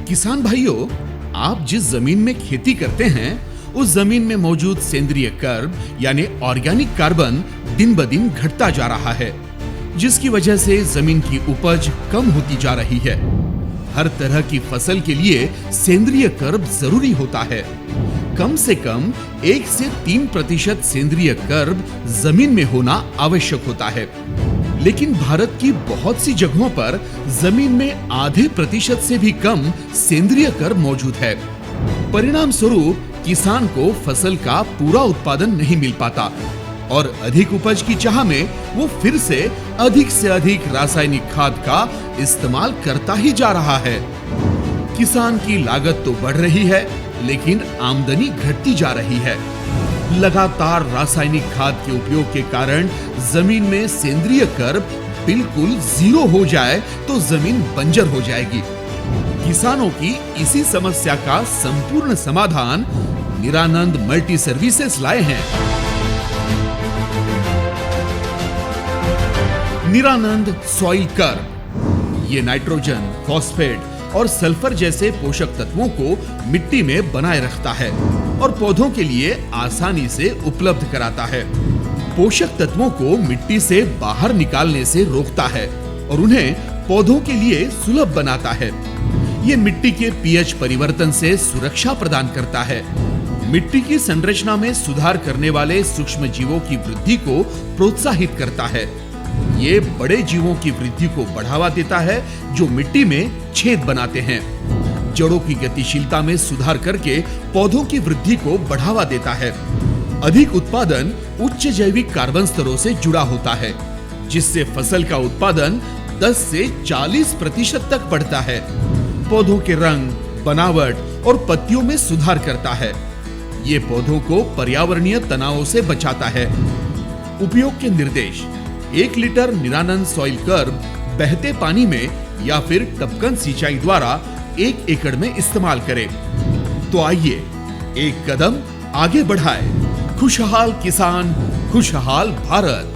किसान भाइयों, आप जिस जमीन में खेती करते हैं उस जमीन में मौजूद सेंद्रीय कर्ब यानी ऑर्गेनिक कार्बन दिन ब दिन घटता जा रहा है, जिसकी वजह से जमीन की उपज कम होती जा रही है। हर तरह की फसल के लिए सेंद्रीय कर्ब जरूरी होता है। कम से कम 1 से 3% सेंद्रीय कर्ब जमीन में होना आवश्यक होता है, लेकिन भारत की बहुत सी जगहों पर जमीन में आधे प्रतिशत से भी कम सेंद्रीय कर्ब मौजूद है। परिणाम स्वरूप किसान को फसल का पूरा उत्पादन नहीं मिल पाता और अधिक उपज की चाह में वो फिर से अधिक रासायनिक खाद का इस्तेमाल करता ही जा रहा है। किसान की लागत तो बढ़ रही है, लेकिन आमदनी घटती जा रही है। लगातार रासायनिक खाद के उपयोग के कारण जमीन में सेंद्रीय कर्ब बिल्कुल 0 हो जाए तो जमीन बंजर हो जाएगी। किसानों की इसी समस्या का संपूर्ण समाधान निरानंद मल्टी सर्विसेज लाए हैं। निरानंद सॉइल कर्ब ये नाइट्रोजन, फॉस्फेट और सल्फर जैसे पोषक तत्वों को मिट्टी में बनाए रखता है और पौधों के लिए आसानी से उपलब्ध कराता है। पोषक तत्वों को मिट्टी से बाहर निकालने से रोकता है और उन्हें पौधों के लिए सुलभ बनाता है। ये मिट्टी के पीएच परिवर्तन से सुरक्षा प्रदान करता है। मिट्टी की संरचना में सुधार करने वाले सूक्ष्म जीवों की वृद्धि को प्रोत्साहित करता है। ये बड़े जीवों की वृद्धि को बढ़ावा देता है जो मिट्टी में छेद बनाते हैं। जड़ों की गतिशीलता में सुधार करके पौधों की वृद्धि को बढ़ावा देता है। अधिक उत्पादन उच्च जैविक कार्बन स्तरों से जुड़ा होता है, जिससे फसल का उत्पादन 10 से 40% तक बढ़ता है। पौधों के रंग, बनावट और पत्तियों में सुधार करता है। ये पौधों को पर्यावरणीय तनावों से बचाता है। उपयोग के निर्देश: 1 लीटर निरानंद सॉइल कर्ब बहते पानी में या फिर टपकन सिंचाई द्वारा 1 एकड़ में इस्तेमाल करें। तो आइए एक कदम आगे बढ़ाएं। खुशहाल किसान, खुशहाल भारत।